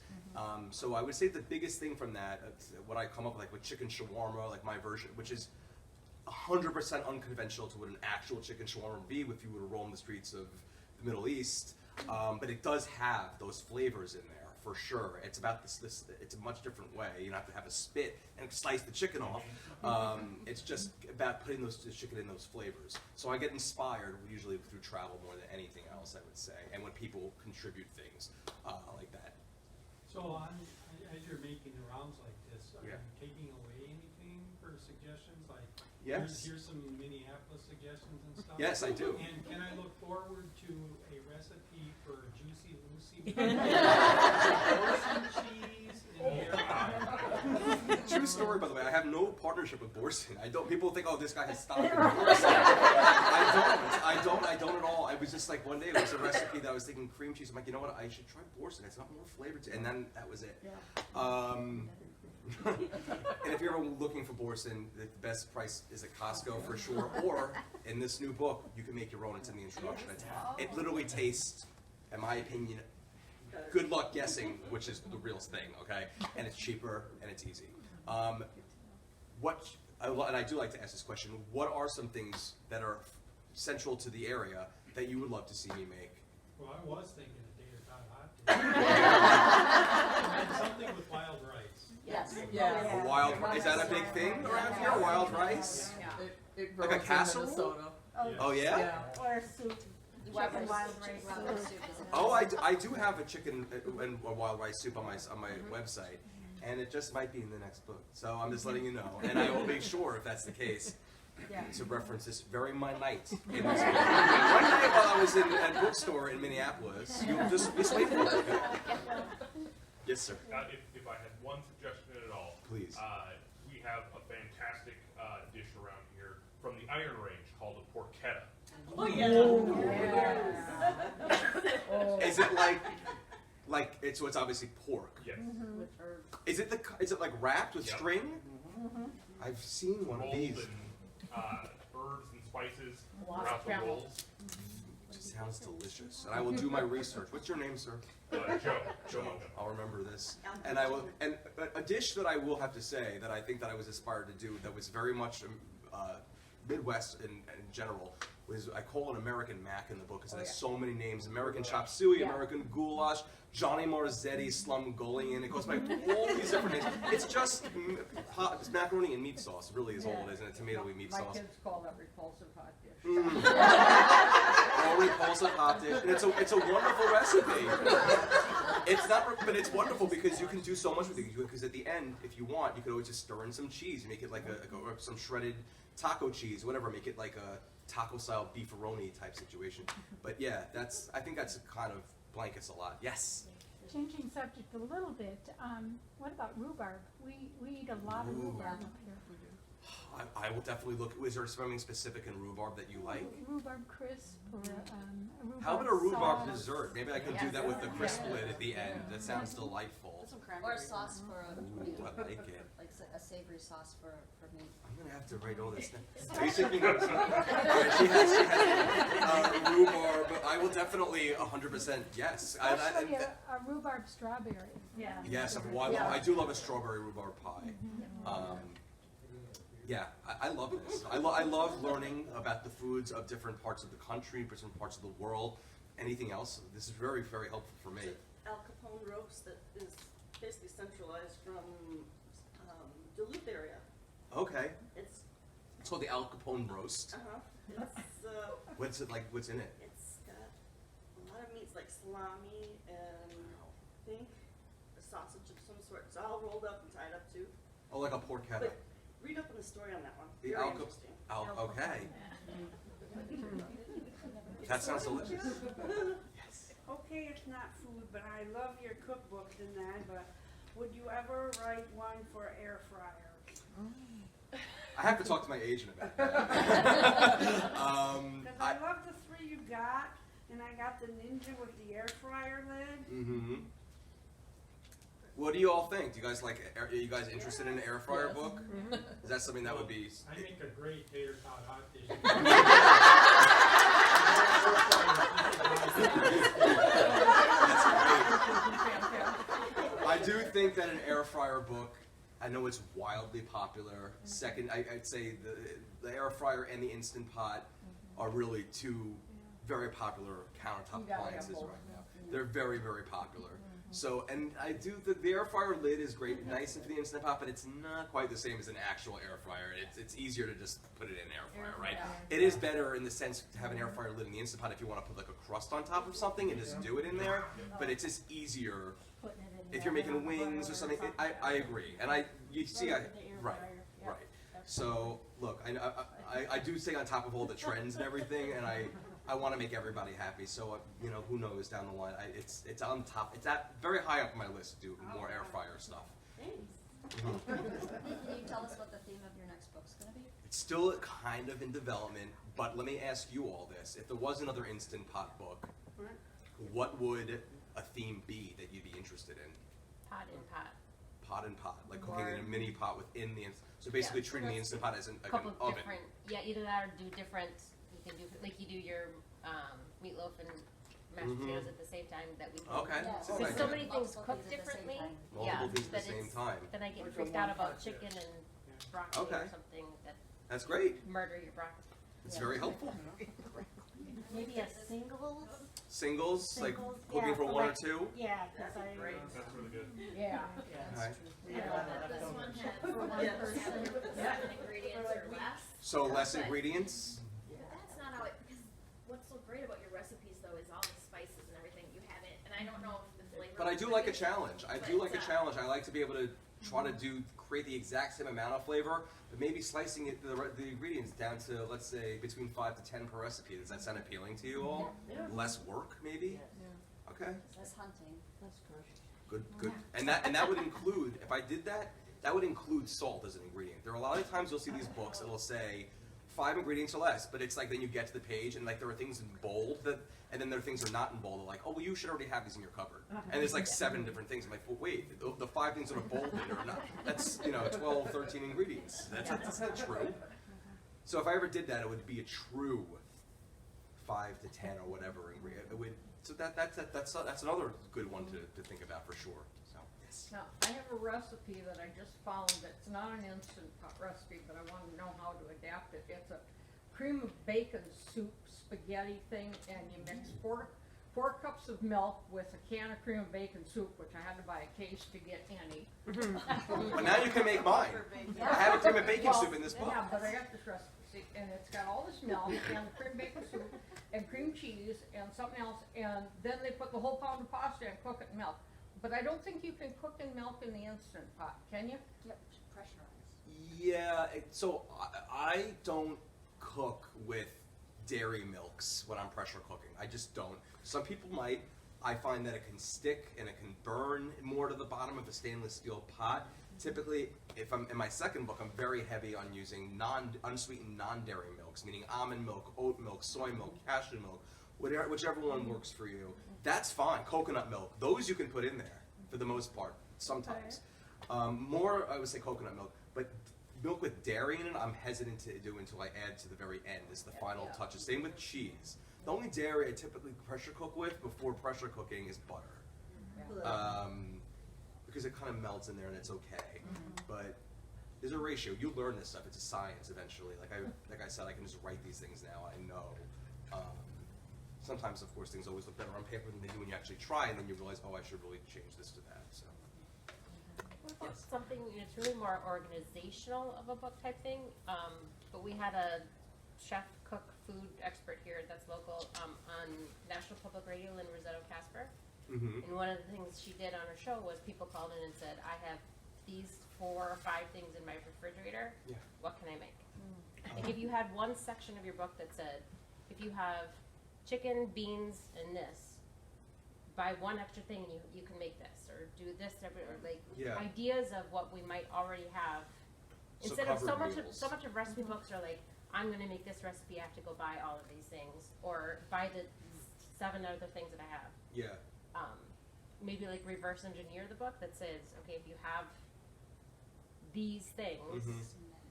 So I would say the biggest thing from that, what I come up with, like with chicken shawarma, like my version, which is 100% unconventional to what an actual chicken shawarma would be if you were to roam the streets of the Middle East, but it does have those flavors in there for sure. It's about this. It's a much different way. You don't have to have a spit and slice the chicken off. It's just about putting the chicken in those flavors. So I get inspired usually through travel more than anything else, I would say, and when people contribute things like that. So as you're making the rounds like this, are Yeah. you taking away anything for suggestions? Like, Yes. here's some Minneapolis suggestions and stuff? Yes, I do. And can I look forward to a recipe for Juicy Lucy? Cheese in here. true story, by the way. I have no partnership with Borson. I don't. People think, oh, this guy has stock in Borson. I don't at all. I was just like, one day it was a recipe that I was thinking cream cheese. I'm like, you know what? I should try Borson. It's not more flavor to it. And then that was it. And if you're ever looking for Borson, the best price is at Costco for sure. Or in this new book, you can make your own. It's in the introduction. It literally tastes, in my opinion, good luck guessing which is the real thing, okay? And it's cheaper and it's easy. And I do like to ask this question, what are some things that are central to the area that you would love to see me make? Well, I was thinking a tater tot hot. And something with wild rice. Yes. Yeah. A wild rice, is that a big thing around here, wild rice? It Like a grows in casserole? Minnesota. Oh yeah? Yeah. Or soup. Chicken wild soup, rice wild soup. soup is an Oh, I do have a chicken and a wild rice soup on my website, and it just might be in the next book. So I'm just letting you know, and I will make sure if that's the case to reference this very my night. In this book. One night while I was in a bookstore in Minneapolis, you just wait for it. Yes, sir. If I had one suggestion at all, Please. We have a fantastic dish around here from the Iron Range called a porchetta. Oh, yeah. Is it like it's so it's obviously pork? Yes. Is it like wrapped with Yep. string? I've seen one of Rolled these. in herbs and spices Lots throughout of the travel. rolls. It sounds delicious, and I will do my research. What's your name, sir? Joe Mocha. I'll remember this. And I will. And a dish that I will have to say that I think that I was inspired to do that was very much Midwest in general was I call it American Mac in the book because it has so many names: American chop suey, American goulash, Johnny Marzetti, Slumgullion. It goes by all these different names. It's just it's macaroni and meat sauce, really, is all it is, and a tomatoey meat My sauce. kids call that repulsive hot dish. Or repulsive hot dish, and it's a wonderful recipe. It's not, but it's wonderful because you can do so much with it. Because at the end, if you want, you could always just stir in some cheese. You make it like or some shredded taco cheese, whatever. Make it like a taco-style beefaroni type situation. But yeah, I think that's kind of blankets a lot. Yes. Changing subject a little bit, what about rhubarb? We eat a lot of rhubarb up here. I will definitely look. Is there something specific in rhubarb that you like? Rhubarb crisp or a rhubarb How about a rhubarb sauce. dessert? Maybe I could do that with the crisp lid at the end. That sounds delightful. Or a sauce for meat. Ooh, I like it. Like a savory sauce for meat. I'm gonna have to write all this down. Are you taking notes? She has rhubarb. I will definitely 100% yes. Especially a rhubarb strawberry. Yes, I do love a strawberry rhubarb pie. Yeah, I love this. I love learning about the foods of different parts of the country, different parts of the world. Anything else? This is very, very helpful for me. Al Capone Roast that is basically centralized from Duluth area. Okay. It's called the Al Capone Roast. It's What's it like? What's in it? it's got a lot of meats like salami and I think a sausage of some sort. It's all rolled up and tied up too. Oh, like a porchetta. But read up on the story on that one. The Very Al interesting. Okay. That sounds delicious. Yes. Okay, it's not food, but I love your cookbooks and that, but would you ever write one for air fryer? I have to talk to my agent about that. Because I love the three you got, and I got the Ninja with the air fryer lid. Mm-hmm. What do you all think? Do you guys like? Are you guys interested in an air fryer book? Is that something that would be? I make a great tater tot hot dish. I do think that an air fryer book, I know it's wildly popular. Second, I'd say the air fryer and the Instant Pot are really two very popular countertop appliances right now. They're very, very popular. So, and I do, the air fryer lid is great, nice for the Instant Pot, but it's not quite the same as an actual air fryer. It's easier to just put it in an air fryer, right? It is better in the sense to have an air fryer lid in the Instant Pot if you want to put like a crust on top of something and just do it in there, but it's just easier if you're making wings or something. I agree, and you see, right. So, look, I do stay on top of all the trends and everything, and I want to make everybody happy. So, who knows down the line? It's on top. It's at very high up on my list to do more air fryer stuff. Can you tell us what the theme of your next book's gonna be? It's still kind of in development, but let me ask you all this. If there was another Instant Pot book, what would a theme be that you'd be interested in? Pot in pot. Pot and pot, like cooking in a mini pot within the so basically Yeah, so treating the that's Instant Pot as like an Couple of oven. different, yeah, either that or do different, you can do, like you do your meatloaf and mashed potatoes at the same time that we can. Okay. Yeah, So Because like so many things multiple cook things at the same differently. time. Multiple things at the that same it's- time. Then I get Like a freaked out about one-pot, chicken and broccoli Okay. or something that That's great. murder your broccoli. It's very helpful. Maybe a singles? Singles, like Singles, cooking yeah, for for one or like- two. Yeah, cause I. That's really good. Yeah. Okay. This one has For one person. 7 ingredients or less. So less But- ingredients. But that's not how it, because what's so great about your recipes though is all the spices and everything you have it, and I don't know if the flavor. But I do would like a be- challenge. I but, do like a challenge. I like to be able to try to create the exact same amount of flavor, but maybe slicing it the ingredients down to, let's say, between 5 to 10 per recipe. Does that sound appealing to you all? Less work, maybe. Okay. Less hunting. Good. And that would include, if I did that, that would include salt as an ingredient. There are a lot of times you'll see these books that'll say 5 ingredients or less, but it's like then you get to the page and like there are things in bold that, and then there are things that are not in bold. They're like, oh, well, you should already have these in your cupboard. And there's like 7 different things. I'm like, well, wait, the 5 things that are bolded are not. That's 12, 13 ingredients. That's not true. So if I ever did that, it would be a true 5 to 10 or whatever ingredient. It would. So that's another good one to think about for sure. So yes. Now, I have a recipe that I just found that's not an Instant Pot recipe, but I want to know how to adapt it. It's a cream of bacon soup spaghetti thing, and you mix 4 cups of milk with a can of cream of bacon soup, which I had to buy a case to get any. But now you can make mine. I have a cream of bacon soup in this book. Yeah, but I got this recipe, see, and it's got all this milk and cream of bacon soup and cream cheese and something else, and then they put the whole pound of pasta and cook it in milk. But I don't think you can cook in milk in the Instant Pot, can you? Yep, pressurize. Yeah. So I don't cook with dairy milks when I'm pressure cooking. I just don't. Some people might. I find that it can stick and it can burn more to the bottom of a stainless steel pot. Typically, if I'm in my second book, I'm very heavy on using unsweetened non-dairy milks, meaning almond milk, oat milk, soy milk, cashew milk, whichever one works for you. That's fine. Coconut milk, those you can put in there for the most part, sometimes. More, I would say coconut milk, but milk with dairy in it, I'm hesitant to do until I add to the very end as the final touches. Same with cheese. The only dairy I typically pressure cook with before pressure cooking is butter. Because it kind of melts in there and it's okay. But there's a ratio. You learn this stuff. It's a science eventually. Like I said, I can just write these things now. I know. Sometimes, of course, things always look better on paper than they do when you actually try, and then you realize, oh, I should really change this to that. So. What about something, it's really more organizational of a book type thing, but we had a chef, cook, food expert here that's local on National Public Radio, Lynn Rosetto Casper. And one of the things she did on her show was people called in and said, I have these 4 or 5 things in my refrigerator. Yeah. What can I make? Like if you had one section of your book that said, if you have chicken, beans, and this, buy 1 extra thing and you can make this, or do this, or like ideas of what we might already have. Instead of so much of recipe books are like, I'm going to make this recipe, I have to go buy all of these things, or buy the 7 other things that I have. Yeah. Maybe like reverse engineer the book that says, okay, if you have these things,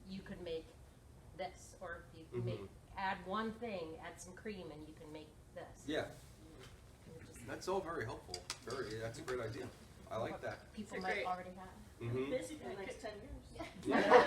you could make this, or if you add 1 thing, add some cream, and you can make this. Yeah. That's all very helpful. That's a great idea. I like that. People might already have. Busy for the next 10 years. Yeah.